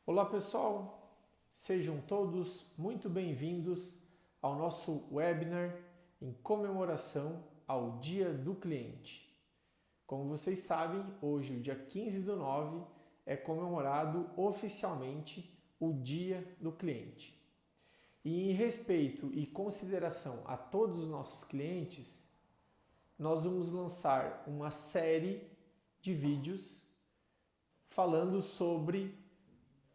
Olá pessoal, sejam todos muito bem-vindos ao nosso webinar em comemoração ao Dia do Cliente. Como vocês sabem, hoje, o dia 15/9, é comemorado oficialmente o Dia do Cliente. E em respeito e consideração a todos os nossos clientes, nós vamos lançar uma série de vídeos falando sobre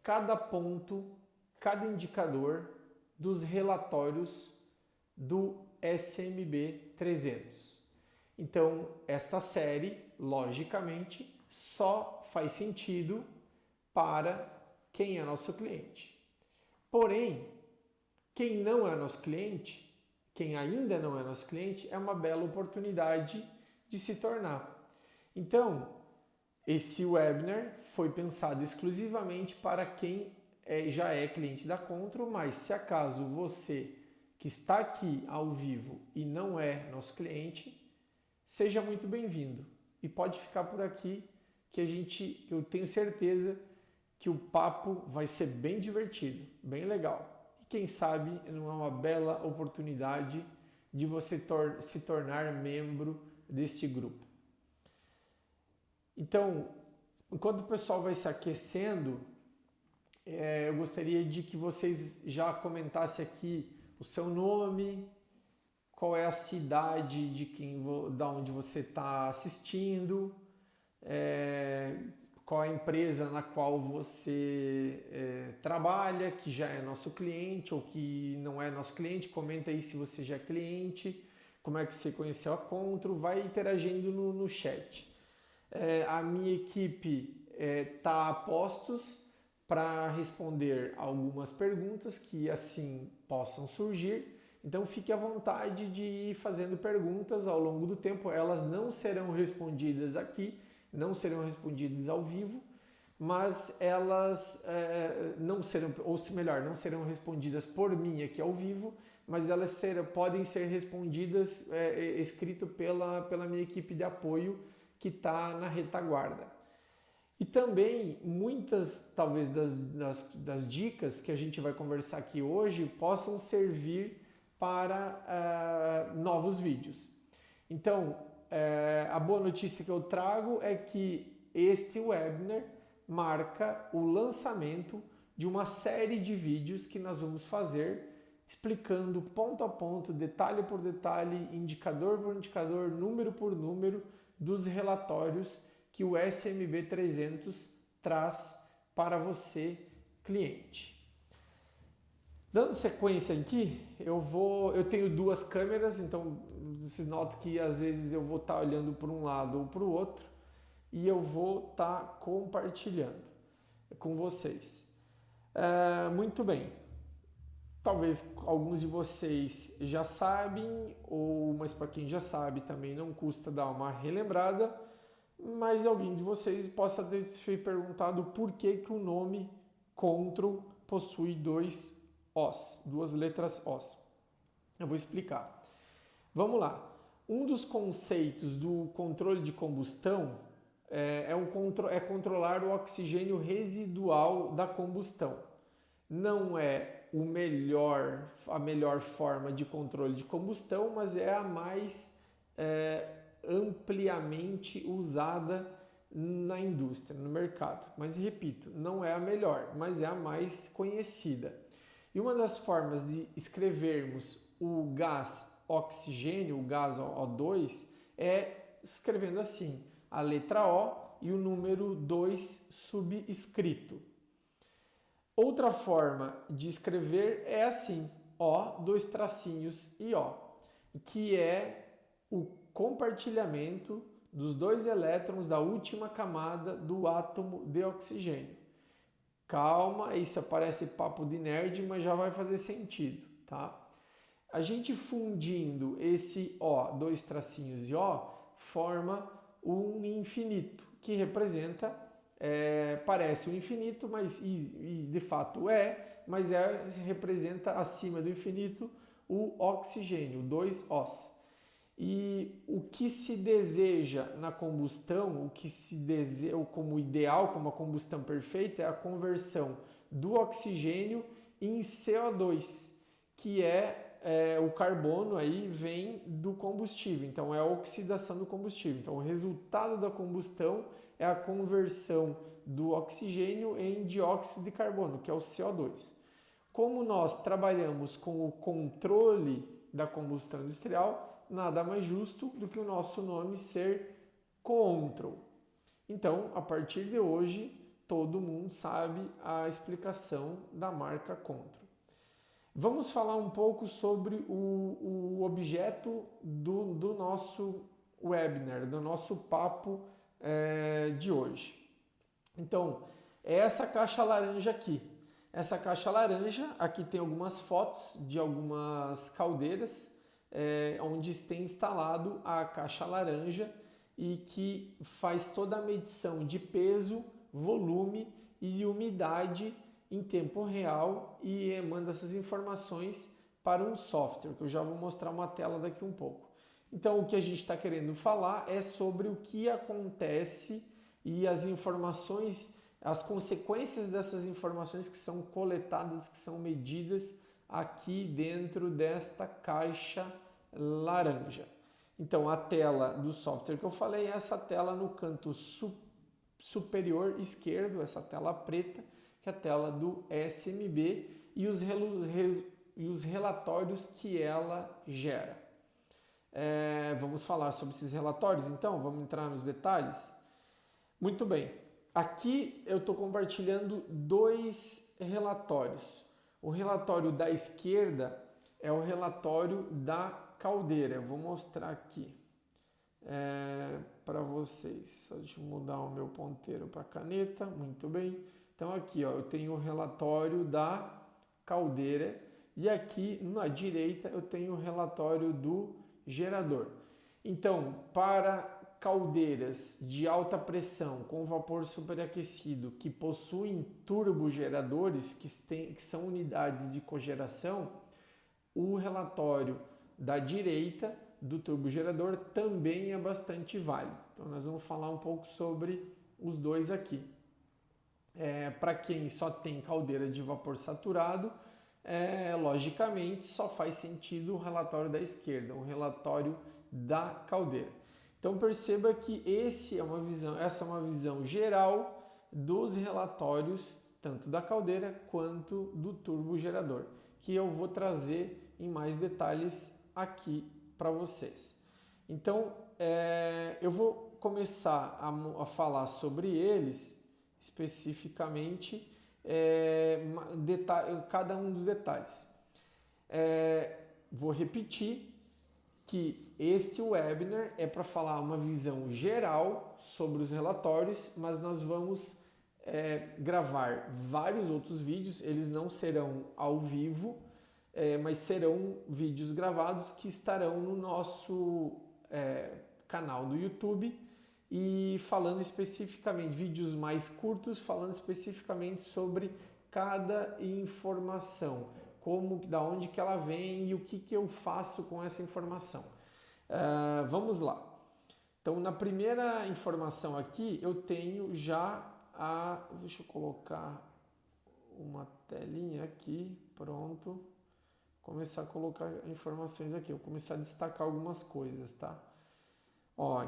cada ponto, cada indicador dos relatórios do SMB 300. Então, esta série, logicamente, só faz sentido para quem é nosso cliente. Porém, quem não é nosso cliente, quem ainda não é nosso cliente, é uma bela oportunidade de se tornar. Então, esse webinar foi pensado exclusivamente para quem já é cliente da Control, mas se acaso você que está aqui ao vivo e não é nosso cliente, seja muito bem-vindo. E pode ficar por aqui que eu tenho certeza que o papo vai ser bem divertido, bem legal. E quem sabe não é uma bela oportunidade de você se tornar membro deste grupo. Então, enquanto o pessoal vai se aquecendo, eu gostaria de que vocês já comentassem aqui o seu nome, qual é a cidade da onde você está assistindo, qual é a empresa na qual você trabalha, que já é nosso cliente ou que não é nosso cliente. Comenta aí se você já é cliente, como é que você conheceu a Contro, vai interagindo no chat. A minha equipe está a postos para responder algumas perguntas que assim possam surgir. Então fique à vontade de ir fazendo perguntas ao longo do tempo. Elas não serão respondidas aqui, não serão respondidas ao vivo, mas elas não serão, ou melhor, não serão respondidas por mim aqui ao vivo, mas elas podem ser respondidas escrito pela minha equipe de apoio que está na retaguarda. E também muitas, talvez, das dicas que a gente vai conversar aqui hoje possam servir para novos vídeos. Então, a boa notícia que eu trago é que este webinar marca o lançamento de uma série de vídeos que nós vamos fazer explicando ponto a ponto, detalhe por detalhe, indicador por indicador, número por número dos relatórios que o SMB 300 traz para você, cliente. Dando sequência aqui, eu tenho duas câmeras, então vocês notam que às vezes eu vou estar olhando para um lado ou para o outro e eu vou estar compartilhando com vocês. Muito bem. Talvez alguns de vocês já sabem, mas para quem já sabe também não custa dar uma relembrada, mas alguém de vocês possa ter se perguntado por que o nome Control possui dois Os, duas letras Os. Eu vou explicar. Vamos lá. Um dos conceitos do controle de combustão é controlar o oxigênio residual da combustão. Não é a melhor forma de controle de combustão, mas é a mais ampliamente usada na indústria, no mercado. Mas repito, não é a melhor, mas é a mais conhecida. E uma das formas de escrevermos o gás oxigênio, o gás O2, é escrevendo assim, a letra O e o número 2 subscrito. Outra forma de escrever é assim, O, dois tracinhos e O, que é o compartilhamento dos dois elétrons da última camada do átomo de oxigênio. Calma, isso parece papo de nerd, mas já vai fazer sentido, tá? A gente fundindo esse O, dois tracinhos e O, forma um infinito, que representa parece um infinito, mas e de fato mas representa acima do infinito o oxigênio, dois Os. E o que se deseja na combustão, o que se deseja como ideal, como a combustão perfeita, é a conversão do oxigênio em CO2, que o carbono aí vem do combustível, então é a oxidação do combustível. Então o resultado da combustão é a conversão do oxigênio em dióxido de carbono, que é o CO2. Como nós trabalhamos com o controle da combustão industrial, nada mais justo do que o nosso nome ser Control. Então, a partir de hoje, todo mundo sabe a explicação da marca Control. Vamos falar um pouco sobre o objeto do nosso webinar, do nosso papo de hoje. Então, é essa caixa laranja aqui. Essa caixa laranja, aqui tem algumas fotos de algumas caldeiras, onde tem instalado a caixa laranja e que faz toda a medição de peso, volume e umidade em tempo real e manda essas informações para um software, que eu já vou mostrar uma tela daqui um pouco. Então, o que a gente está querendo falar é sobre o que acontece e as informações, as consequências dessas informações que são coletadas, que são medidas aqui dentro desta caixa laranja. Então, a tela do software que eu falei é essa tela no canto superior esquerdo, essa tela preta, que é a tela do SMB e os relatórios que ela gera. Vamos falar sobre esses relatórios, então? Vamos entrar nos detalhes? Muito bem. Aqui eu estou compartilhando dois relatórios. O relatório da esquerda é o relatório da caldeira. Eu vou mostrar aqui para vocês. Só deixa eu mudar o meu ponteiro para a caneta. Muito bem. Então aqui eu tenho o relatório da caldeira e aqui na direita eu tenho o relatório do gerador. Então, para caldeiras de alta pressão com vapor superaquecido que possuem turbogeradores, que são unidades de cogeração, o relatório da direita do turbogerador também é bastante válido. Então nós vamos falar um pouco sobre os dois aqui. Para quem só tem caldeira de vapor saturado, logicamente só faz sentido o relatório da esquerda, o relatório da caldeira. Então perceba que essa é uma visão geral dos relatórios, tanto da caldeira quanto do turbogerador, que eu vou trazer em mais detalhes aqui para vocês. Então eu vou começar a falar sobre eles especificamente, cada um dos detalhes. Vou repetir que este webinar é para falar uma visão geral sobre os relatórios, mas nós vamos gravar vários outros vídeos, eles não serão ao vivo, mas serão vídeos gravados que estarão no nosso canal do YouTube e falando especificamente, vídeos mais curtos, falando especificamente sobre cada informação, da onde que ela vem e o que eu faço com essa informação. Vamos lá. Então, na primeira informação aqui, eu tenho já deixa eu colocar uma telinha aqui, pronto. Começar a colocar informações aqui, eu vou começar a destacar algumas coisas, tá?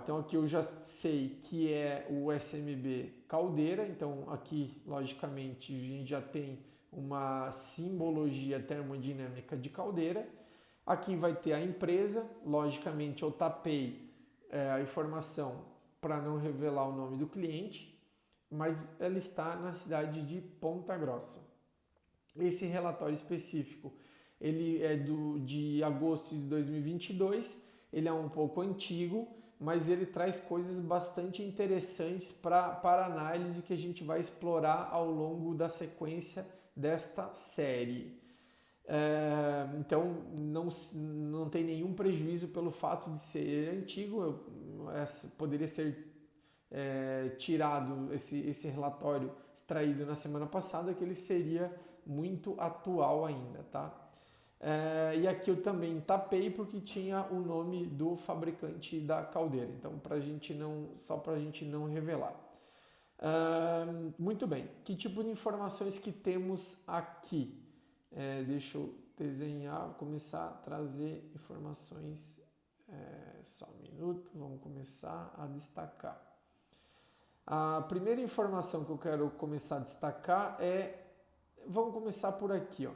Então aqui eu já sei que é o SMB caldeira, então aqui logicamente a gente já tem uma simbologia termodinâmica de caldeira. Aqui vai ter a empresa, logicamente eu tapei a informação para não revelar o nome do cliente, mas ela está na cidade de Ponta Grossa. Esse relatório específico, ele é de agosto de 2022, ele é um pouco antigo, mas ele traz coisas bastante interessantes para análise que a gente vai explorar ao longo da sequência desta série. Então não tem nenhum prejuízo pelo fato de ser antigo, poderia ser tirado esse relatório extraído na semana passada, que ele seria muito atual ainda, tá? E aqui eu também tapei porque tinha o nome do fabricante da caldeira, então só para a gente não revelar. Muito bem, que tipo de informações que temos aqui? Deixa eu desenhar, começar a trazer informações, só um minuto, vamos começar a destacar. A primeira informação que eu quero começar a destacar vamos começar por aqui, ó.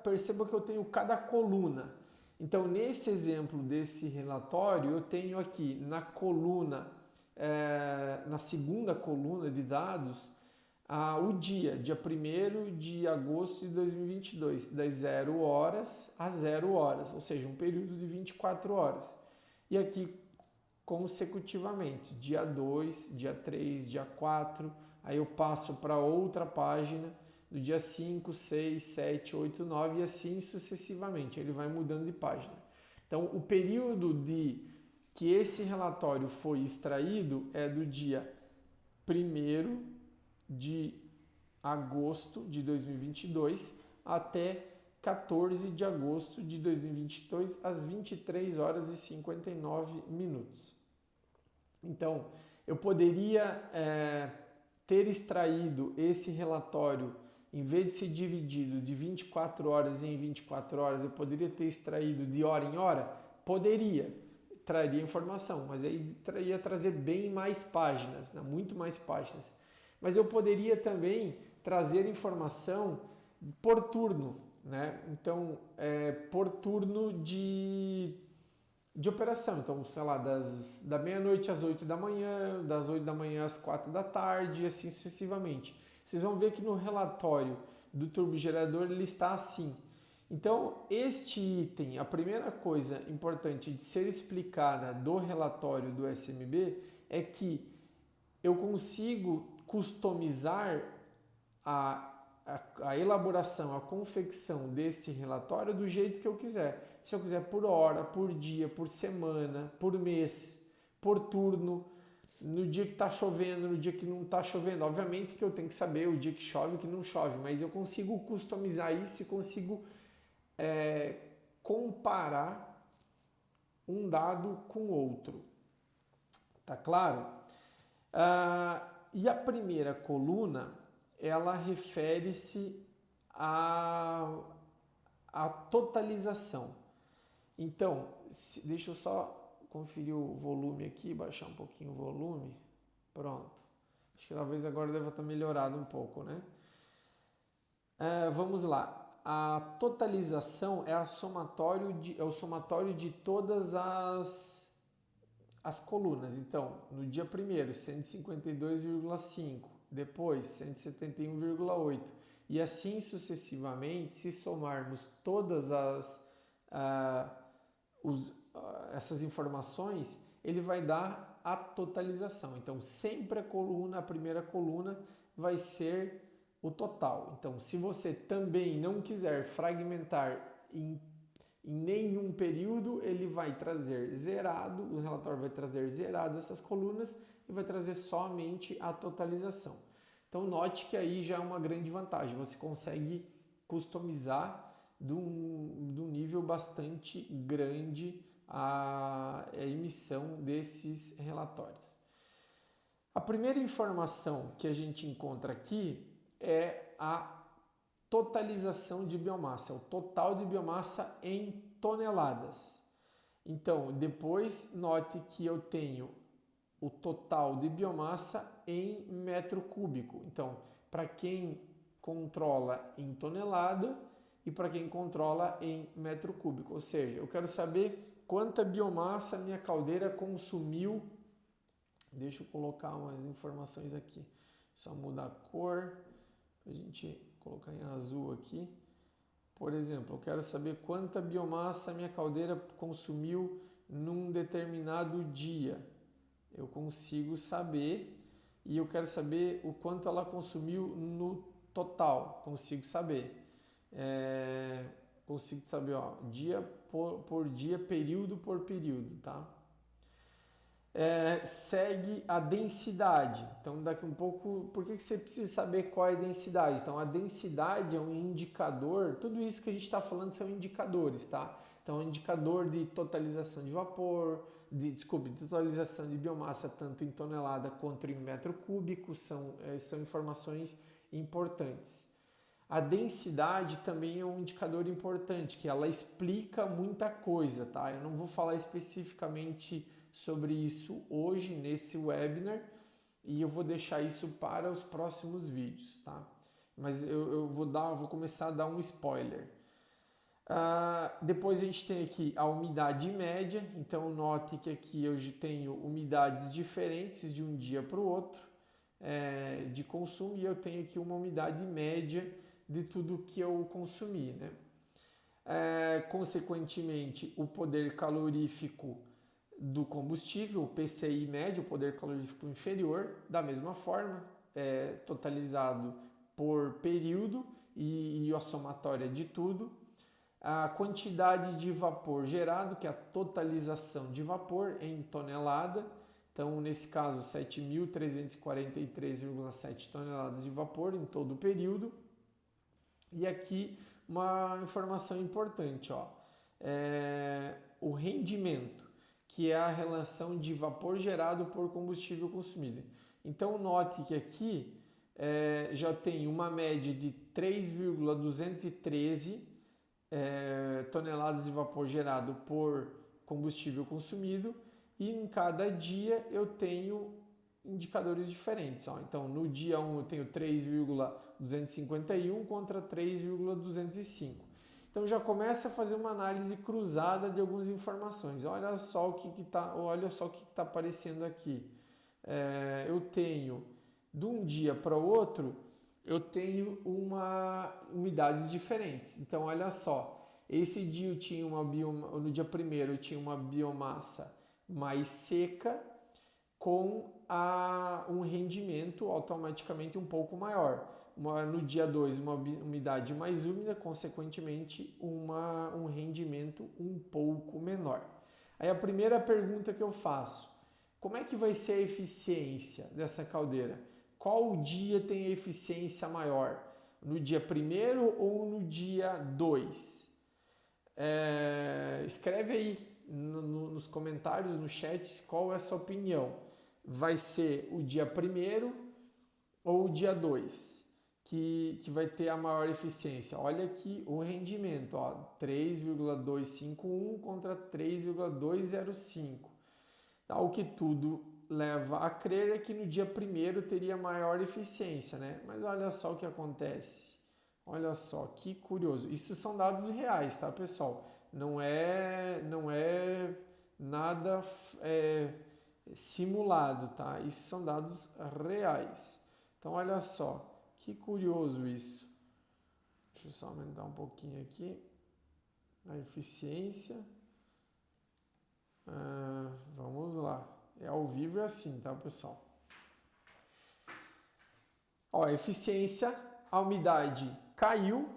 Perceba que eu tenho cada coluna. Então, nesse exemplo desse relatório, eu tenho aqui na coluna, na segunda coluna de dados, o dia 1º de agosto de 2022, das 0 horas a 0 horas, ou seja, um período de 24 horas. E aqui, consecutivamente, dia 2, dia 3, dia 4, aí eu passo para outra página, do dia 5, 6, 7, 8, 9 e assim sucessivamente, ele vai mudando de página. Então, o período que esse relatório foi extraído é do dia 1º de agosto de 2022 até 14 de agosto de 2022, às 23 horas e 59 minutos. Então, eu poderia ter extraído esse relatório, em vez de ser dividido de 24 horas em 24 horas, eu poderia ter extraído de hora em hora? Poderia, traria informação, mas aí ia trazer bem mais páginas, né? Muito mais páginas. Mas eu poderia também trazer informação por turno, né? Então, por turno de operação. Então, sei lá, da meia-noite às 8 da manhã, das 8 da manhã às 4 da tarde e assim sucessivamente. Vocês vão ver que no relatório do turbogerador ele está assim. Então, este item, a primeira coisa importante de ser explicada do relatório do SMB é que eu consigo customizar a elaboração, a confecção deste relatório do jeito que eu quiser. Se eu quiser por hora, por dia, por semana, por mês, por turno, no dia que está chovendo, no dia que não está chovendo. Obviamente que eu tenho que saber o dia que chove e o que não chove, mas eu consigo customizar isso e consigo comparar um dado com outro. Tá claro? E a primeira coluna, ela refere-se à totalização. Então, deixa eu só conferir o volume aqui, baixar um pouquinho o volume. Pronto. Acho que talvez agora deva estar melhorado um pouco, né? Vamos lá. A totalização é o somatório de todas as colunas. Então, no dia 1º, 152,5, depois 171,8 e assim sucessivamente, se somarmos todas essas informações, ele vai dar a totalização. Então, sempre a primeira coluna vai ser o total. Então, se você também não quiser fragmentar em nenhum período, ele vai trazer zerado, o relatório vai trazer zerado essas colunas e vai trazer somente a totalização. Então, note que aí já é uma grande vantagem, você consegue customizar de um nível bastante grande a emissão desses relatórios. A primeira informação que a gente encontra aqui é a totalização de biomassa, o total de biomassa em toneladas. Então, depois note que eu tenho o total de biomassa em metro cúbico. Então, para quem controla em tonelada e para quem controla em metro cúbico. Ou seja, eu quero saber quanta biomassa minha caldeira consumiu. Deixa eu colocar umas informações aqui. Só mudar a cor para a gente colocar em azul aqui. Por exemplo, eu quero saber quanta biomassa minha caldeira consumiu num determinado dia. Eu consigo saber e eu quero saber o quanto ela consumiu no total. Consigo saber. Consigo saber, ó, dia por dia, período por período, tá? Segue a densidade. Então, daqui um pouco, por que você precisa saber qual é a densidade? Então, a densidade é um indicador, tudo isso que a gente está falando são indicadores, tá? Então, é um indicador de totalização de vapor, de totalização de biomassa tanto em tonelada quanto em metro cúbico, são informações importantes. A densidade também é um indicador importante, que ela explica muita coisa, tá? Eu não vou falar especificamente sobre isso hoje nesse webinar e eu vou deixar isso para os próximos vídeos, tá? Mas eu vou começar a dar um spoiler. Depois a gente tem aqui a umidade média, então note que aqui eu tenho umidades diferentes de um dia para o outro de consumo, e eu tenho aqui uma umidade média de tudo que eu consumi, né? Consequentemente, o poder calorífico do combustível, o PCI médio, o poder calorífico inferior, da mesma forma, totalizado por período e a somatória de tudo. A quantidade de vapor gerado, que é a totalização de vapor em tonelada. Então, nesse caso, 7.343,7 toneladas de vapor em todo o período. E aqui uma informação importante, ó, o rendimento, que é a relação de vapor gerado por combustível consumido. Então, note que aqui já tem uma média de 3,213 toneladas de vapor gerado por combustível consumido, e em cada dia eu tenho indicadores diferentes. Ó. Então, no dia 1 eu tenho 3,251 contra 3,205. Então, já começa a fazer uma análise cruzada de algumas informações. Olha só o que está aparecendo aqui. Eu tenho, de um dia para o outro, eu tenho umidades diferentes. Então, olha só. Esse dia eu tinha no dia 1º eu tinha uma biomassa mais seca, com um rendimento automaticamente um pouco maior. No dia 2, uma umidade mais úmida, consequentemente um rendimento um pouco menor. Aí a primeira pergunta que eu faço, como é que vai ser a eficiência dessa caldeira? Qual dia tem a eficiência maior? No dia 1º ou no dia 2? Escreve aí nos comentários, no chat, qual é a sua opinião. Vai ser o dia 1º ou o dia 2 que vai ter a maior eficiência? Olha aqui o rendimento, 3,251 contra 3,205. O que tudo leva a crer é que no dia 1º teria maior eficiência, né? Mas olha só o que acontece. Olha só, que curioso. Isso são dados reais, tá, pessoal? Não é nada simulado, tá? Isso são dados reais. Então, olha só, que curioso isso. Deixa eu só aumentar um pouquinho aqui a eficiência. Vamos lá. Ao vivo é assim, tá, pessoal? A eficiência, a umidade caiu,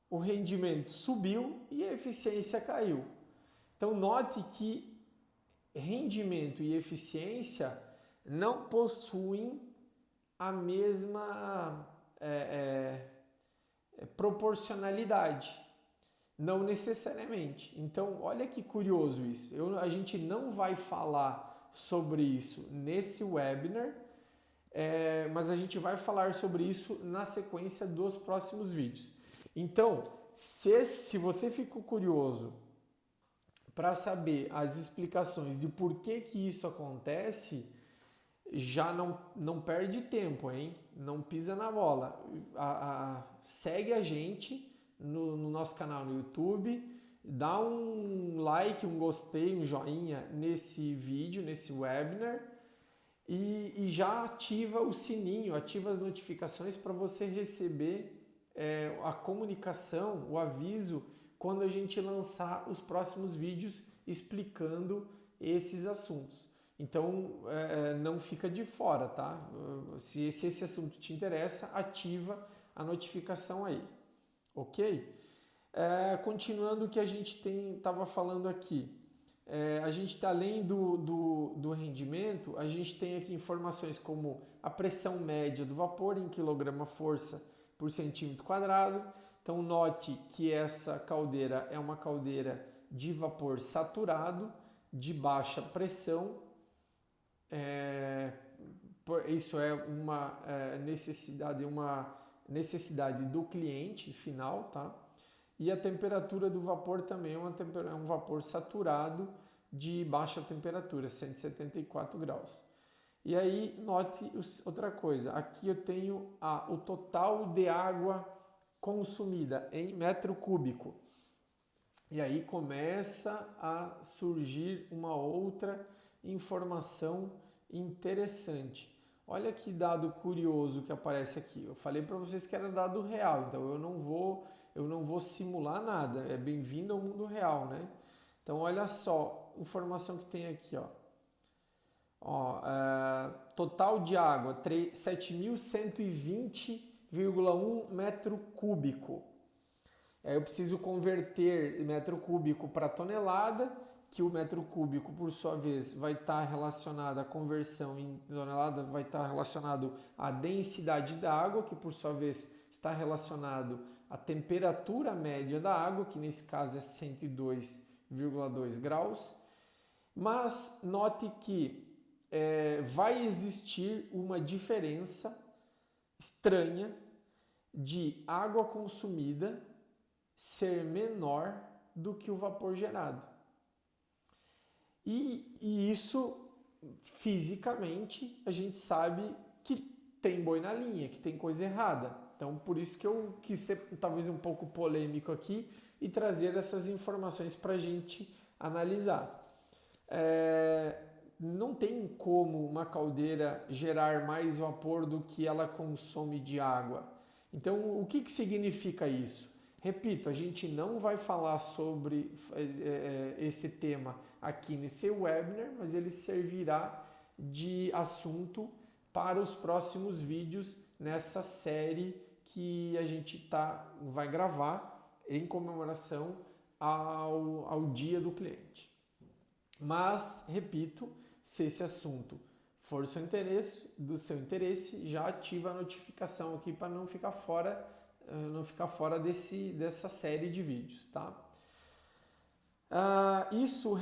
o rendimento subiu e a eficiência caiu. Então, note que rendimento e eficiência não possuem a mesma proporcionalidade, não necessariamente. Então, olha que curioso isso. A gente não vai falar sobre isso nesse webinar, mas a gente vai falar sobre isso na sequência dos próximos vídeos. Então, se você ficou curioso para saber as explicações de por que isso acontece, já não perde tempo, hein? Não pisa na bola. Segue a gente no nosso canal no YouTube, dá um like, um gostei, um joinha nesse vídeo, nesse webinar, e já ativa o sininho, ativa as notificações para você receber a comunicação, o aviso, quando a gente lançar os próximos vídeos explicando esses assuntos. Então, não fica de fora, tá? Se esse assunto te interessa, ativa a notificação aí, ok? Continuando o que a gente estava falando aqui. A gente, além do rendimento, a gente tem aqui informações como a pressão média do vapor em quilograma-força por centímetro quadrado. Então, note que essa caldeira é uma caldeira de vapor saturado. de baixa pressão. Isso é uma necessidade do cliente final, tá? E a temperatura do vapor também é um vapor saturado de baixa temperatura, 174 graus. E aí, note outra coisa, aqui eu tenho o total de água consumida em metro cúbico. E aí começa a surgir uma outra informação interessante. Olha que dado curioso que aparece aqui. Eu falei para vocês que era dado real, então eu não vou simular nada. É bem-vindo ao mundo real, né? Então olha só, informação que tem aqui, ó. Total de água 7.120,1 metro cúbico. Eu preciso converter metro cúbico para tonelada, que o metro cúbico, por sua vez, vai estar relacionado à conversão em tonelada, vai estar relacionado à densidade da água, que por sua vez está relacionado à temperatura média da água, que nesse caso é 102,2 graus. Mas note que vai existir uma diferença estranha de água consumida ser menor do que o vapor gerado. E isso, fisicamente, a gente sabe que tem boi na linha, que tem coisa errada. Então, por isso que eu quis ser talvez um pouco polêmico aqui e trazer essas informações para a gente analisar. Não tem como uma caldeira gerar mais vapor do que ela consome de água. Então, o que significa isso? Repito, a gente não vai falar sobre esse tema aqui nesse webinar, mas ele servirá de assunto para os próximos vídeos nessa série que a gente vai gravar em comemoração ao Dia do Cliente. Mas, repito, se esse assunto for do seu interesse, já ativa a notificação aqui para não ficar fora dessa série de vídeos, tá? Isso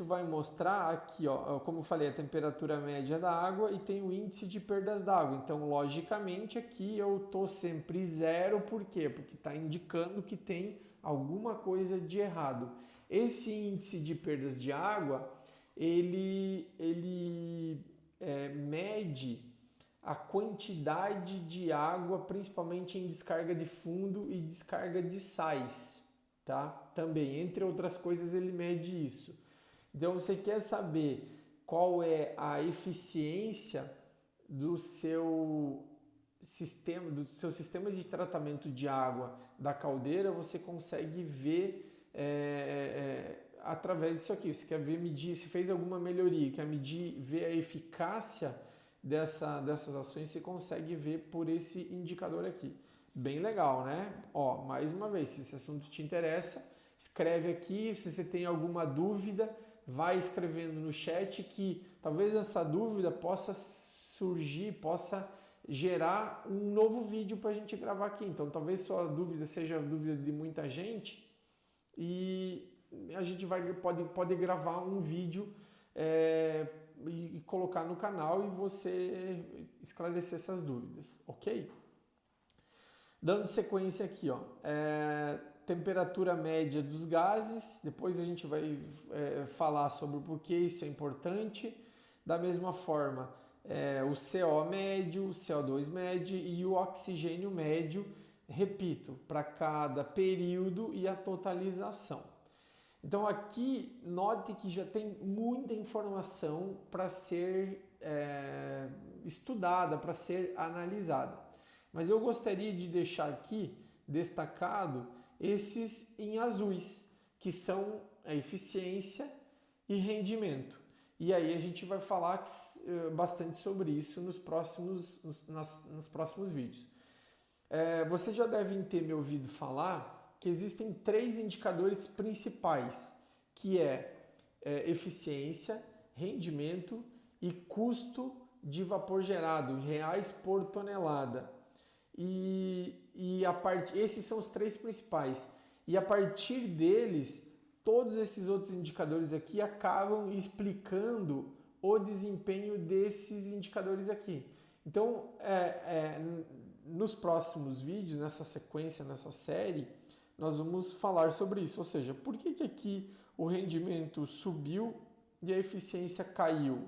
vai mostrar aqui, ó, como eu falei, a temperatura média da água e tem o índice de perdas d'água. Então, logicamente, aqui eu estou sempre zero, por quê? Porque está indicando que tem alguma coisa de errado. Esse índice de perdas de água, ele mede a quantidade de água, principalmente em descarga de fundo e descarga de sais, tá? Também, entre outras coisas, ele mede isso. Então, você quer saber qual é a eficiência do seu sistema de tratamento de água da caldeira, você consegue ver através disso aqui. Você quer medir se fez alguma melhoria, quer ver a eficácia dessas ações, você consegue ver por esse indicador aqui. Bem legal, né? Mais uma vez, se esse assunto te interessa, escreve aqui. Se você tem alguma dúvida, vai escrevendo no chat, que talvez essa dúvida possa surgir, possa gerar um novo vídeo para a gente gravar aqui. Então, talvez sua dúvida seja a dúvida de muita gente e a gente pode gravar um vídeo e colocar no canal e você esclarecer essas dúvidas, ok? Dando sequência aqui, ó, temperatura média dos gases, depois a gente vai falar sobre o porquê isso é importante. Da mesma forma, o CO médio, o CO2 médio e o oxigênio médio, repito, para cada período e a totalização. Então aqui, note que já tem muita informação para ser estudada, para ser analisada. Mas eu gostaria de deixar aqui destacado esses em azuis, que são a eficiência e rendimento. E aí a gente vai falar bastante sobre isso nos próximos vídeos. Vocês já devem ter me ouvido falar que existem 3 indicadores principais, que eficiência, rendimento e custo de vapor gerado, em reais por tonelada. Esses são os 3 principais. E a partir deles, todos esses outros indicadores aqui acabam explicando o desempenho desses indicadores aqui. Então, nos próximos vídeos, nessa sequência, nessa série, nós vamos falar sobre isso. Ou seja, por que aqui o rendimento subiu e a eficiência caiu?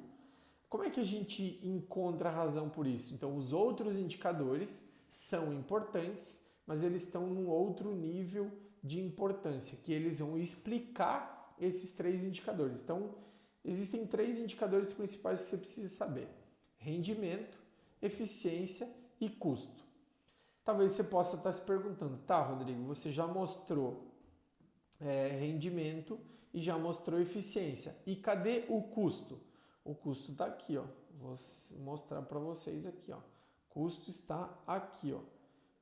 Como é que a gente encontra a razão por isso? Então, os outros indicadores são importantes, mas eles estão num outro nível de importância, que eles vão explicar esses três indicadores. Então, existem três indicadores principais que você precisa saber: rendimento, eficiência e custo. Talvez você possa estar se perguntando, tá, Rodrigo, você já mostrou rendimento e já mostrou eficiência. E cadê o custo? O custo está aqui, ó. Vou mostrar para vocês aqui, ó. Custo está aqui, ó.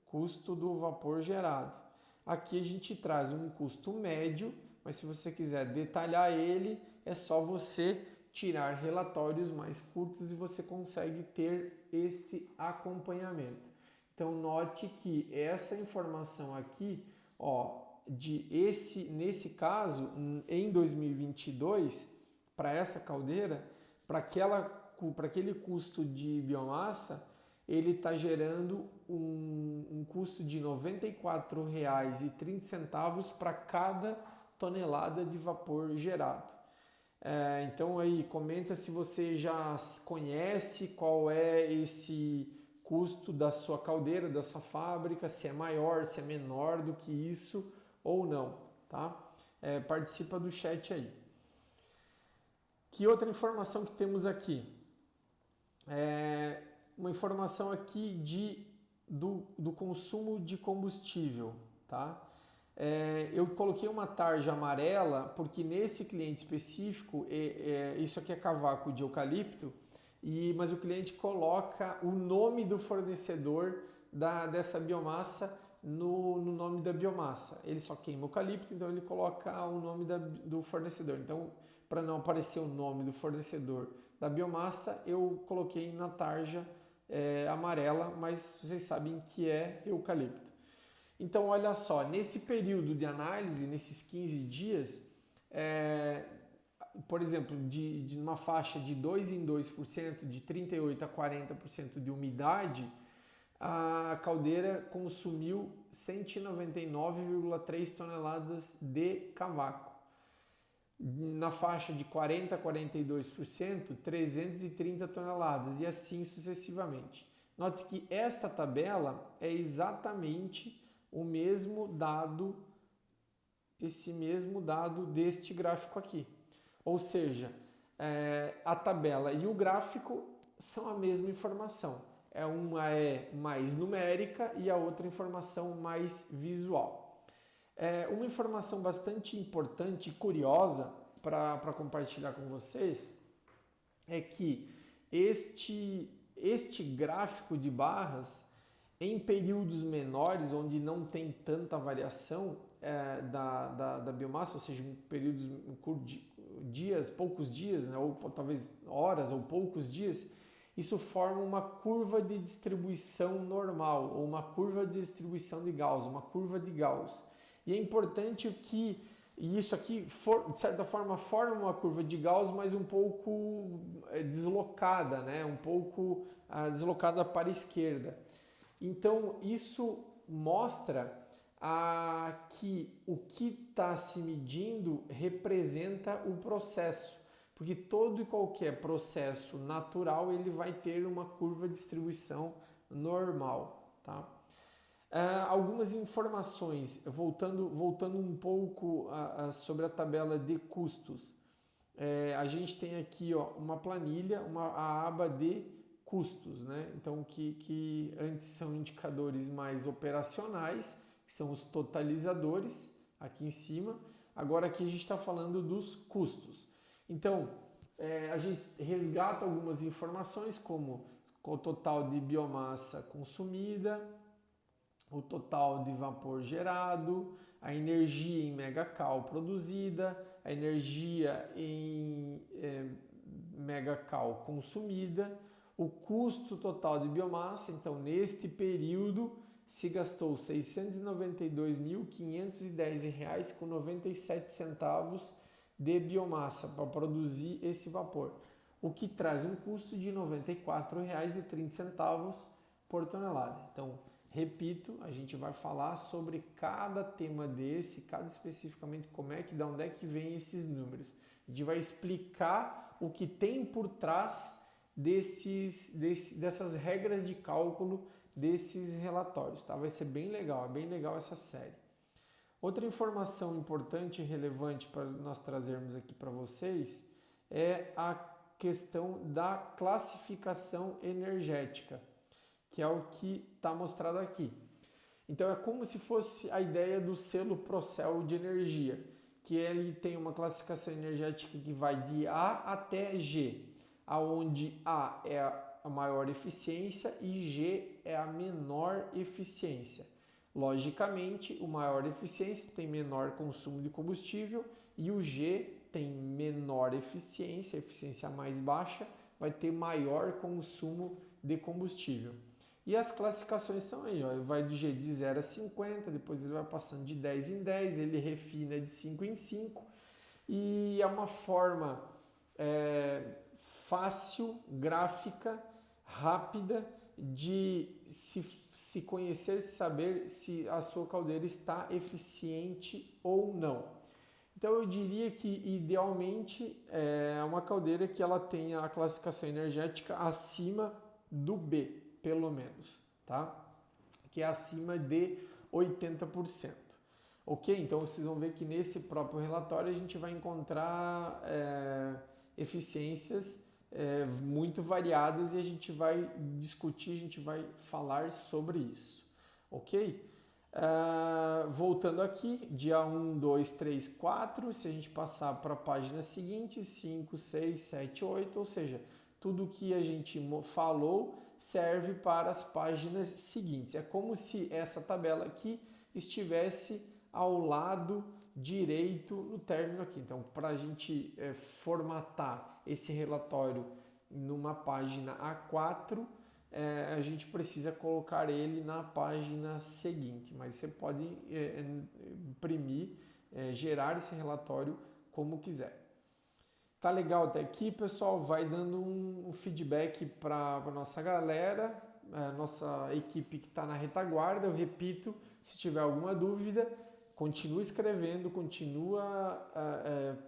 Custo do vapor gerado. Aqui a gente traz um custo médio, mas se você quiser detalhar ele, é só você tirar relatórios mais curtos e você consegue ter este acompanhamento. Então note que essa informação aqui, ó, nesse caso, em 2022, para essa caldeira, para aquele custo de biomassa, ele está gerando um custo de R$ 94,30 para cada tonelada de vapor gerado. Então aí, comenta se você já conhece qual é esse custo da sua caldeira, da sua fábrica, se é maior, se é menor do que isso ou não, tá? Participa do chat aí. Que outra informação que temos aqui? Uma informação aqui do consumo de combustível, tá? Eu coloquei uma tarja amarela porque nesse cliente específico, isso aqui é cavaco de eucalipto, mas o cliente coloca o nome do fornecedor dessa biomassa no nome da biomassa. Ele só queima eucalipto, então ele coloca o nome do fornecedor. Então, para não aparecer o nome do fornecedor da biomassa, eu coloquei na tarja amarela, mas vocês sabem que é eucalipto. Então, olha só, nesse período de análise, nesses 15 dias, por exemplo, de uma faixa de 2 em 2%, de 38% a 40% de umidade, a caldeira consumiu 199,3 toneladas de cavaco. Na faixa de 40% a 42%, 330 toneladas e assim sucessivamente. Note que esta tabela é exatamente o mesmo dado, esse mesmo dado deste gráfico aqui. Ou seja, a tabela e o gráfico são a mesma informação. Uma é mais numérica e a outra informação mais visual. Uma informação bastante importante e curiosa para compartilhar com vocês é que este gráfico de barras, em períodos menores, onde não tem tanta variação da biomassa, ou seja, em períodos dias, poucos dias, né, ou talvez horas ou poucos dias, isso forma uma curva de distribuição normal, ou uma curva de distribuição de Gauss, uma curva de Gauss. E é importante que isso aqui, de certa forma, forma uma curva de Gauss, mas um pouco deslocada, né? Um pouco deslocada para a esquerda. Então, isso mostra que o que está se medindo representa o processo, porque todo e qualquer processo natural ele vai ter uma curva de distribuição normal, tá? Algumas informações, voltando um pouco sobre a tabela de custos. A gente tem aqui uma planilha, a aba de custos, né? Então, que antes são indicadores mais operacionais, que são os totalizadores, aqui em cima. Agora aqui a gente está falando dos custos. Então, a gente resgata algumas informações, como o total de biomassa consumida, o total de vapor gerado, a energia em megacal produzida, a energia em megacal consumida, o custo total de biomassa. Então, neste período, se gastou R$ 692.510,97 de biomassa para produzir esse vapor, o que traz um custo de R$ 94,30 por tonelada. Então, repito, a gente vai falar sobre cada tema desse, cada especificamente de onde é que vem esses números. A gente vai explicar o que tem por trás dessas regras de cálculo desses relatórios, tá? Vai ser bem legal, é bem legal essa série. Outra informação importante e relevante para nós trazermos aqui para vocês é a questão da classificação energética, que é o que está mostrado aqui. Então é como se fosse a ideia do selo Procel de energia, que ele tem uma classificação energética que vai de A até G, aonde A é a maior eficiência e G é a menor eficiência. Logicamente, o maior eficiência tem menor consumo de combustível e o G tem menor eficiência, a eficiência mais baixa vai ter maior consumo de combustível. E as classificações são aí, ó, vai do G de 0 a 50, depois ele vai passando de 10 em 10, ele refina de 5 em 5 e é uma forma fácil, gráfica, rápida de se conhecer, saber se a sua caldeira está eficiente ou não. Então eu diria que idealmente é uma caldeira que ela tenha a classificação energética acima do B, pelo menos, tá? Que é acima de 80%. Ok? Então vocês vão ver que nesse próprio relatório a gente vai encontrar eficiências muito variadas e a gente vai discutir, a gente vai falar sobre isso. Ok? Voltando aqui, dia 1, 2, 3, 4, se a gente passar para a página seguinte, 5, 6, 7, 8, ou seja, tudo que a gente falou serve para as páginas seguintes. É como se essa tabela aqui estivesse ao lado direito no término aqui. Então, para a gente formatar esse relatório numa página A4, a gente precisa colocar ele na página seguinte, mas você pode imprimir, gerar esse relatório como quiser. Tá legal até aqui, pessoal? Vai dando um feedback para a nossa galera, a nossa equipe que está na retaguarda. Eu repito, se tiver alguma dúvida, continua escrevendo, continua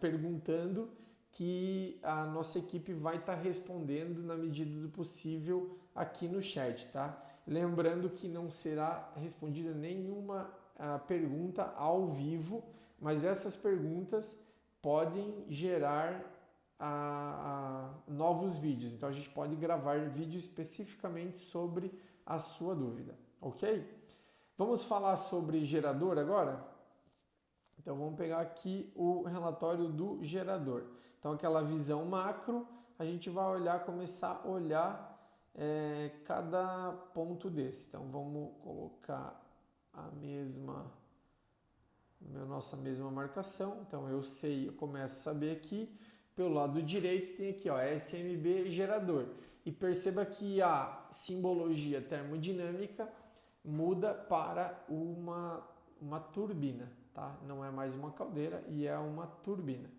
perguntando, que a nossa equipe vai estar respondendo na medida do possível aqui no chat, tá? Lembrando que não será respondida nenhuma pergunta ao vivo, mas essas perguntas podem gerar novos vídeos. Então a gente pode gravar vídeos especificamente sobre a sua dúvida, ok? Vamos falar sobre gerador agora? Então vamos pegar aqui o relatório do gerador. Então aquela visão macro, a gente vai começar a olhar cada ponto desse. Então vamos colocar nossa mesma marcação. Então eu começo a saber aqui, pelo lado direito tem aqui, ó, SMB gerador. E perceba que a simbologia termodinâmica muda para uma turbina, tá? Não é mais uma caldeira e é uma turbina.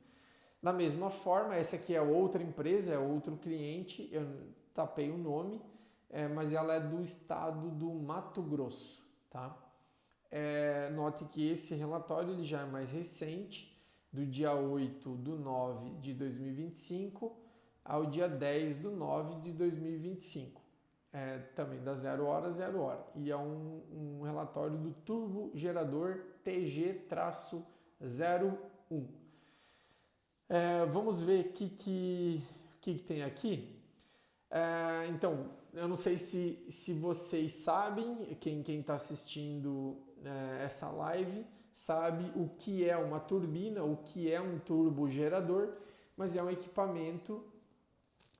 Da mesma forma, essa aqui é outra empresa, é outro cliente, eu tapei o nome, mas ela é do estado do Mato Grosso, tá? Note que esse relatório ele já é mais recente, do dia 8/9 de 2025 ao dia 10/9 de 2025. Também da 0 hora, 0 hora. E é um relatório do turbo gerador TG-01. Vamos ver o que tem aqui. Então, eu não sei se vocês sabem, quem está assistindo essa live, sabe o que é uma turbina, o que é um turbogerador, mas é um equipamento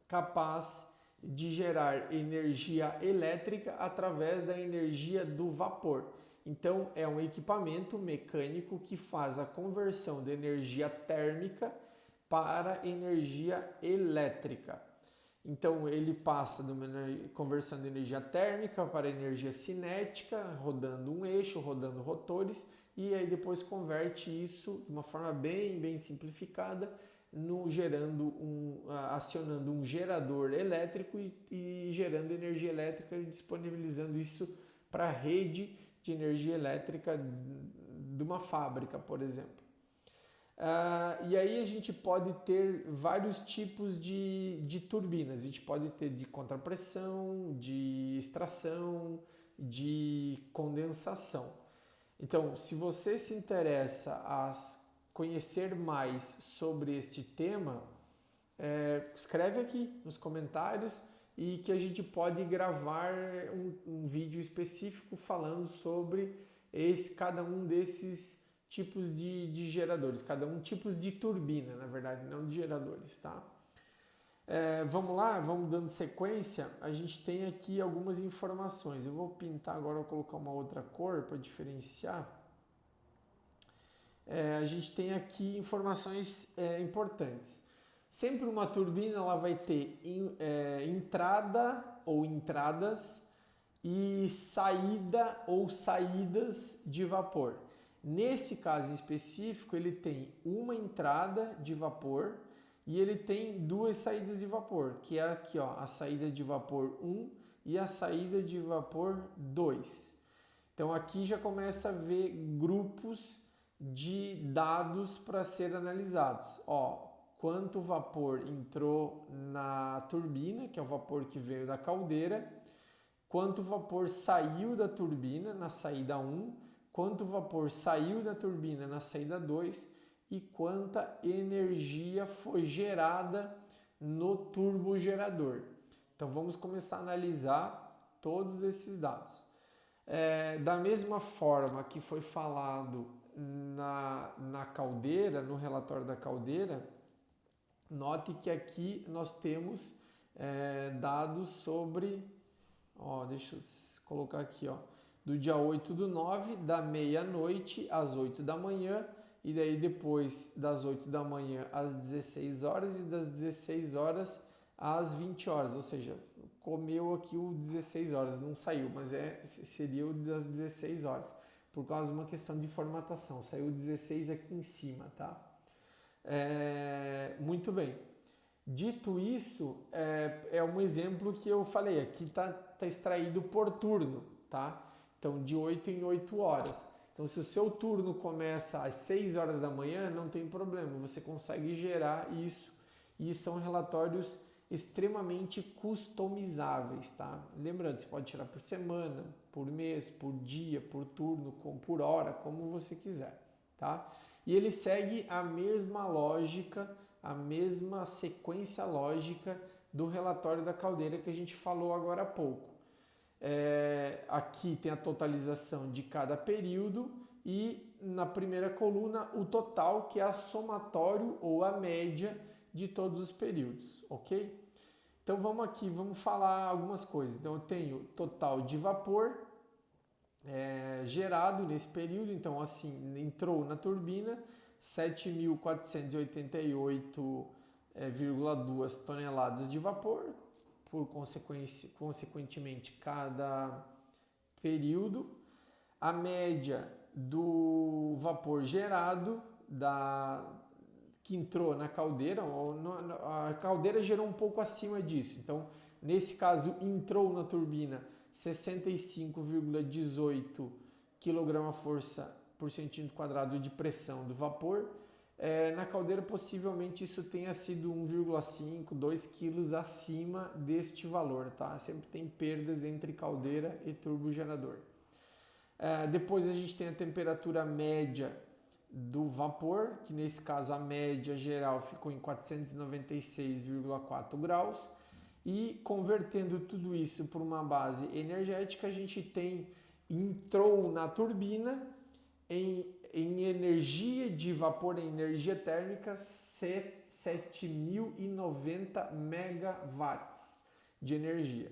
capaz de gerar energia elétrica através da energia do vapor. Então, é um equipamento mecânico que faz a conversão de energia térmica para energia elétrica. Então ele passa de conversão de energia térmica para energia cinética, rodando um eixo, rodando rotores, e aí depois converte isso de uma forma bem simplificada, acionando um gerador elétrico e gerando energia elétrica, disponibilizando isso para a rede de energia elétrica de uma fábrica, por exemplo. E aí a gente pode ter vários tipos de turbinas. A gente pode ter de contrapressão, de extração, de condensação. Então, se você se interessa a conhecer mais sobre este tema, escreve aqui nos comentários e que a gente pode gravar um vídeo específico falando sobre cada um desses tipos de geradores, cada um tipos de turbina, na verdade, não de geradores, tá? Vamos lá, vamos dando sequência. A gente tem aqui algumas informações. Eu vou pintar agora, vou colocar uma outra cor para diferenciar. A gente tem aqui informações importantes. Sempre uma turbina ela vai ter entrada ou entradas e saída ou saídas de vapor. Nesse caso em específico, ele tem uma entrada de vapor e ele tem duas saídas de vapor, que é aqui, ó, a saída de vapor 1 e a saída de vapor 2. Então aqui já começa a ver grupos de dados para ser analisados. Ó, quanto vapor entrou na turbina, que é o vapor que veio da caldeira, quanto vapor saiu da turbina na saída 1, quanto vapor saiu da turbina na saída 2 e quanta energia foi gerada no turbogerador. Então vamos começar a analisar todos esses dados. Da mesma forma que foi falado na caldeira, no relatório da caldeira, note que aqui nós temos dados sobre, deixa eu colocar aqui, do dia 8/9, da meia-noite às 8 da manhã, e daí depois das 8 da manhã às 16 horas e das 16 horas às 20 horas, ou seja, comeu aqui o 16 horas, não saiu, mas seria o das 16 horas, por causa de uma questão de formatação, saiu 16 aqui em cima, tá? Muito bem. Dito isso, é um exemplo que eu falei, aqui tá extraído por turno, tá? Então, de 8 em 8 horas. Então, se o seu turno começa às 6 horas da manhã, não tem problema, você consegue gerar isso. E são relatórios extremamente customizáveis, tá? Lembrando, você pode tirar por semana, por mês, por dia, por turno, por hora, como você quiser, tá? E ele segue a mesma lógica, a mesma sequência lógica do relatório da caldeira que a gente falou agora há pouco. Aqui tem a totalização de cada período e na primeira coluna o total, que é a somatório ou a média de todos os períodos, ok? Então vamos falar algumas coisas. Então eu tenho total de vapor gerado nesse período, então assim, entrou na turbina 7.488,2 toneladas de vapor, consequentemente cada período. A média do vapor gerado que entrou na caldeira, a caldeira gerou um pouco acima disso, então nesse caso entrou na turbina 65,18 kgf por centímetro quadrado de pressão do vapor. Na caldeira possivelmente isso tenha sido 1,5, 2 kg acima deste valor, tá? Sempre tem perdas entre caldeira e turbogerador. Depois a gente tem a temperatura média do vapor, que nesse caso a média geral ficou em 496,4 graus. E convertendo tudo isso por uma base energética, a gente entrou na turbina em energia de vapor, em energia térmica, 7.090 megawatts de energia.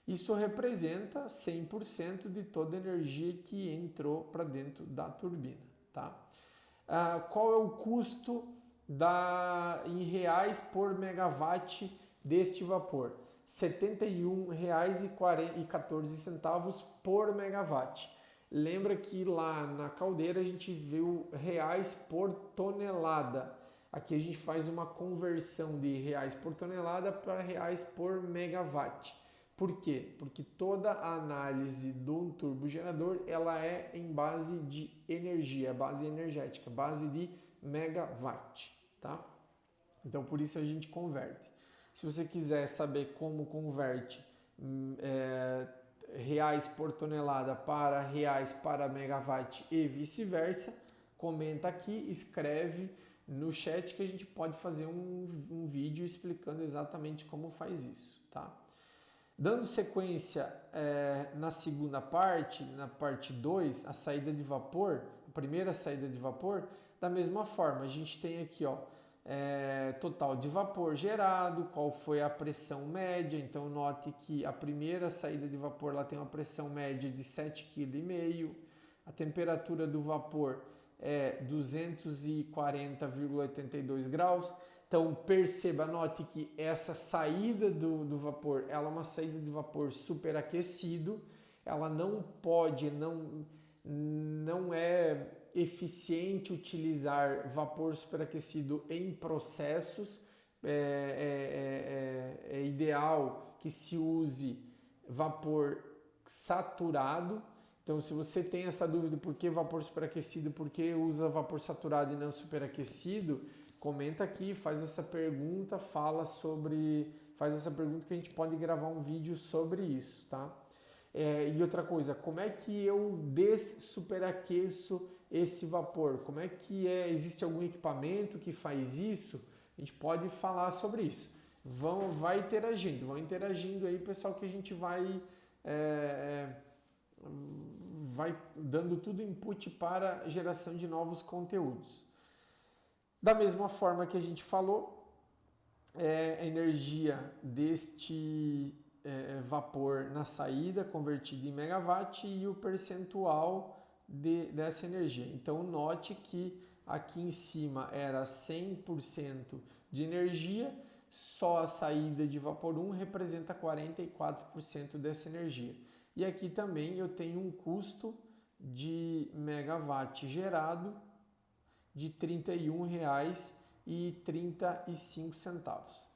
Isso representa 100% de toda a energia que entrou para dentro da turbina, tá? Qual é o custo em reais por megawatt deste vapor, R$ 71,14 por megawatt. Lembra que lá na caldeira a gente viu reais por tonelada. Aqui a gente faz uma conversão de reais por tonelada para reais por megawatt. Por quê? Porque toda a análise do turbogerador ela é em base de energia, base energética, base de megawatt, tá? Então por isso a gente converte. Se você quiser saber como converte reais por tonelada para reais para megawatt e vice-versa, comenta aqui, escreve no chat que a gente pode fazer um vídeo explicando exatamente como faz isso, tá? Dando sequência na segunda parte, na parte 2, a saída de vapor, a primeira saída de vapor, da mesma forma, a gente tem aqui total de vapor gerado, qual foi a pressão média, então note que a primeira saída de vapor ela tem uma pressão média de 7,5 kg, a temperatura do vapor é 240,82 graus. Então perceba, note que essa saída do vapor, ela é uma saída de vapor superaquecido, ela não pode, não é eficiente utilizar vapor superaquecido em processos, é ideal que se use vapor saturado. Então, se você tem essa dúvida por que vapor superaquecido, por que usa vapor saturado e não superaquecido, comenta aqui, faz essa pergunta, faz essa pergunta que a gente pode gravar um vídeo sobre isso, tá? E outra coisa, como é que eu dessuperaqueço esse vapor? Como é que existe algum equipamento que faz isso? A gente pode falar sobre isso. Vão interagindo aí, pessoal, que a gente vai dando tudo input para a geração de novos conteúdos. Da mesma forma que a gente falou, a energia deste vapor na saída convertido em megawatt e o percentual dessa energia. Então note que aqui em cima era 100% de energia, só a saída de vapor 1 representa 44% dessa energia. E aqui também eu tenho um custo de megawatt gerado de R$ 31,35.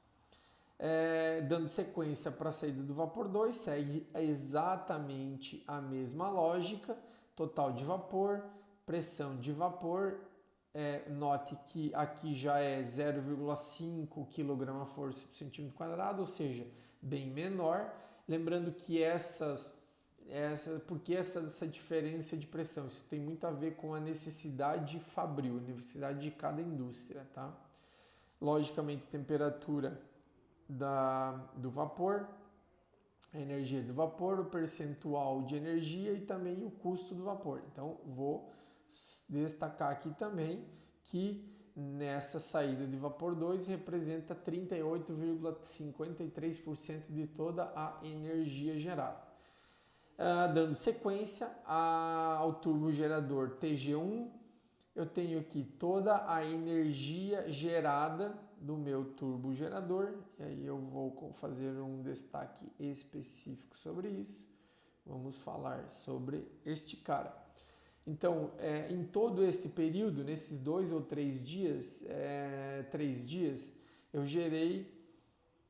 Dando sequência para a saída do vapor 2, segue exatamente a mesma lógica, total de vapor, pressão de vapor, note que aqui já é 0,5 kg/força por centímetro quadrado, ou seja, bem menor. Lembrando que por que essa diferença de pressão? Isso tem muito a ver com a necessidade fabril, necessidade de cada indústria, tá? Logicamente, temperatura do vapor, a energia do vapor, o percentual de energia e também o custo do vapor. Então, vou destacar aqui também que nessa saída de vapor 2 representa 38,53% de toda a energia gerada. Dando sequência ao turbogerador TG1, eu tenho aqui toda a energia gerada do meu turbogerador, e aí eu vou fazer um destaque específico sobre isso. Vamos falar sobre este cara. Então, em todo esse período, nesses 2 ou 3 dias, eu gerei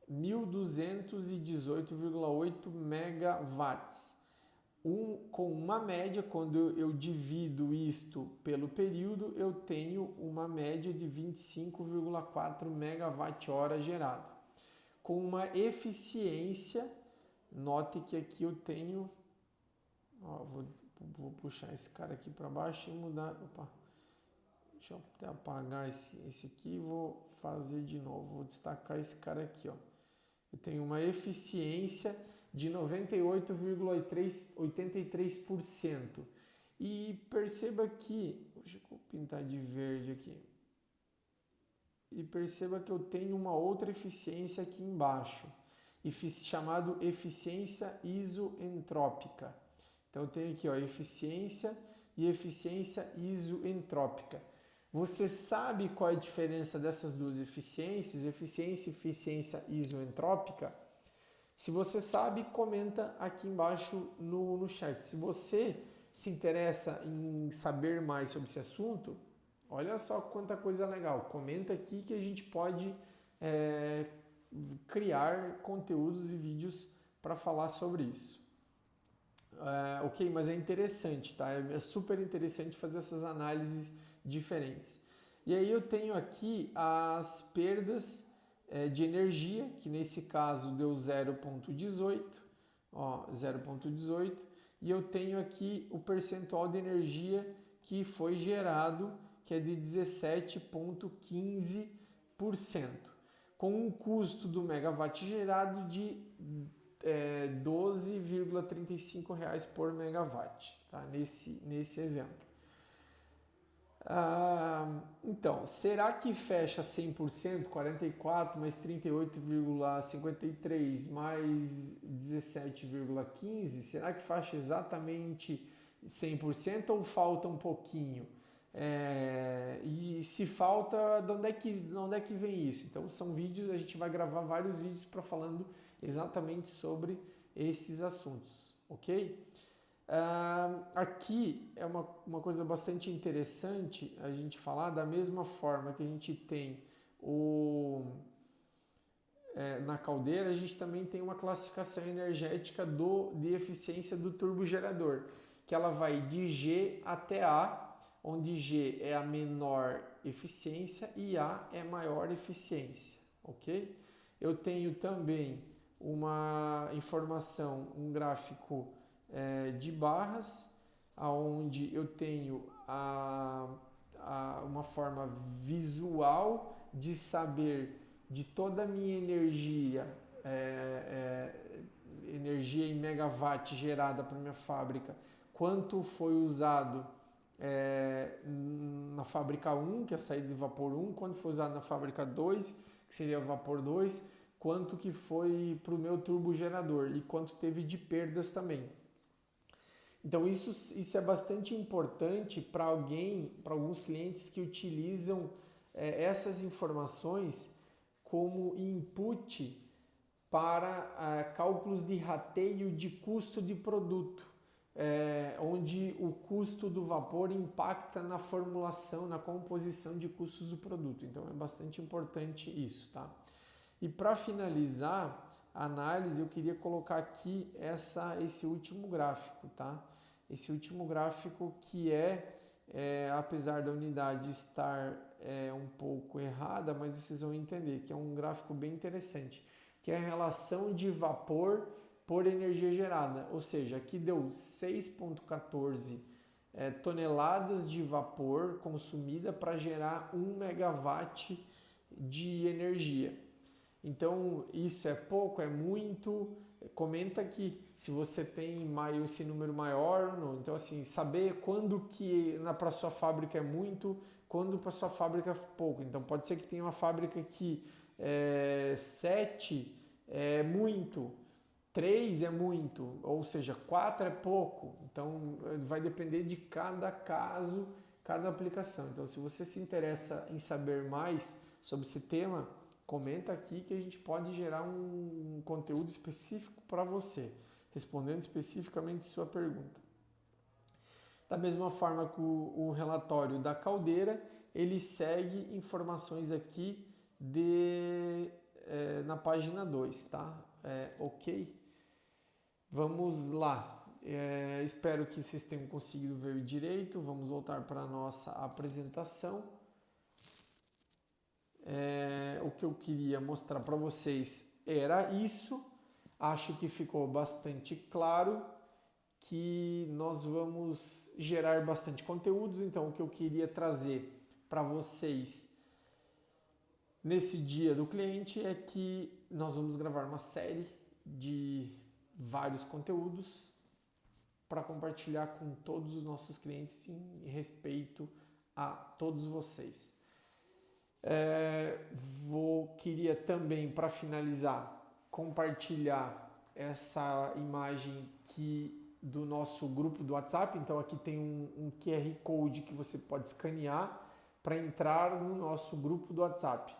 1.218,8 megawatts. Com uma média, quando eu divido isto pelo período, eu tenho uma média de 25,4 megawatt-hora gerado. Com uma eficiência, note que aqui eu tenho... Vou puxar esse cara aqui para baixo e mudar... Opa, deixa eu até apagar esse aqui e vou fazer de novo. Vou destacar esse cara aqui, ó. Eu tenho uma eficiência de 98,83%. E perceba que... Deixa eu pintar de verde aqui. E perceba que eu tenho uma outra eficiência aqui embaixo, chamado eficiência isoentrópica. Então eu tenho aqui eficiência e eficiência isoentrópica. Você sabe qual é a diferença dessas duas eficiências, eficiência e eficiência isoentrópica? Se você sabe, comenta aqui embaixo no chat. Se você se interessa em saber mais sobre esse assunto, olha só quanta coisa legal. Comenta aqui que a gente pode criar conteúdos e vídeos para falar sobre isso. Ok, mas é interessante, tá? É super interessante fazer essas análises diferentes. E aí eu tenho aqui as perdas de energia, que nesse caso deu 0,18, ó, 0,18, e eu tenho aqui o percentual de energia que foi gerado, que é de 17,15%, com um custo do megawatt gerado de R$12,35 por megawatt, tá? Nesse exemplo. Então, será que fecha 100%, 44 mais 38,53 mais 17,15? Será que fecha exatamente 100% ou falta um pouquinho? E se falta, de onde é que vem isso? Então, são vídeos, a gente vai gravar vários vídeos para falando exatamente sobre esses assuntos, ok? Aqui é uma coisa bastante interessante a gente falar, da mesma forma que a gente tem na caldeira, a gente também tem uma classificação energética de eficiência do turbogerador, que ela vai de G até A, onde G é a menor eficiência e A é a maior eficiência, ok? Eu tenho também uma informação, um gráfico de barras, onde eu tenho uma forma visual de saber de toda a minha energia, energia em megawatt gerada para minha fábrica, quanto foi usado na fábrica 1, que é a saída de vapor 1, quanto foi usado na fábrica 2, que seria vapor 2, quanto que foi para o meu turbogerador e quanto teve de perdas também. Então isso é bastante importante para alguns clientes que utilizam essas informações como input para cálculos de rateio de custo de produto, onde o custo do vapor impacta na formulação, na composição de custos do produto. Então é bastante importante isso, tá? E para finalizar a análise, eu queria colocar aqui esse último gráfico, tá? Esse último gráfico que apesar da unidade estar um pouco errada, mas vocês vão entender que é um gráfico bem interessante, que é a relação de vapor por energia gerada, ou seja, aqui deu 6,14 toneladas de vapor consumida para gerar 1 megawatt de energia. Então, isso é pouco, é muito? Comenta aqui se você tem esse número maior ou não. Então, assim, saber quando que para sua fábrica é muito, quando para sua fábrica é pouco. Então, pode ser que tenha uma fábrica que 7 é muito, 3 é muito, ou seja, 4 é pouco. Então, vai depender de cada caso, cada aplicação. Então, se você se interessa em saber mais sobre esse tema, comenta aqui que a gente pode gerar um conteúdo específico para você, respondendo especificamente sua pergunta. Da mesma forma que o relatório da caldeira, ele segue informações aqui na página 2, tá? Ok? Vamos lá. Espero que vocês tenham conseguido ver direito. Vamos voltar para a nossa apresentação. O que eu queria mostrar para vocês era isso. Acho que ficou bastante claro que nós vamos gerar bastante conteúdos. Então, o que eu queria trazer para vocês nesse dia do cliente é que nós vamos gravar uma série de vários conteúdos para compartilhar com todos os nossos clientes em respeito a todos vocês. Queria também, para finalizar, compartilhar essa imagem do nosso grupo do WhatsApp. Então aqui tem um QR Code que você pode escanear para entrar no nosso grupo do WhatsApp.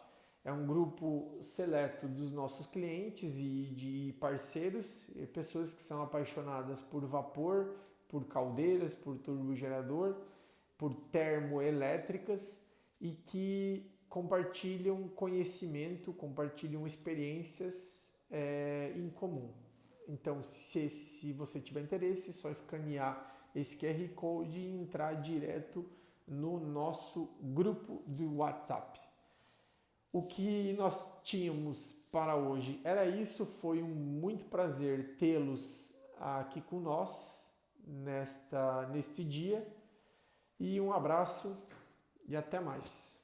É um grupo seleto dos nossos clientes e de parceiros, pessoas que são apaixonadas por vapor, por caldeiras, por turbogerador, por termoelétricas e que compartilham conhecimento, compartilham experiências em comum. Então, se você tiver interesse, é só escanear esse QR Code e entrar direto no nosso grupo do WhatsApp. O que nós tínhamos para hoje era isso. Foi um muito prazer tê-los aqui com nós neste dia. E um abraço e até mais.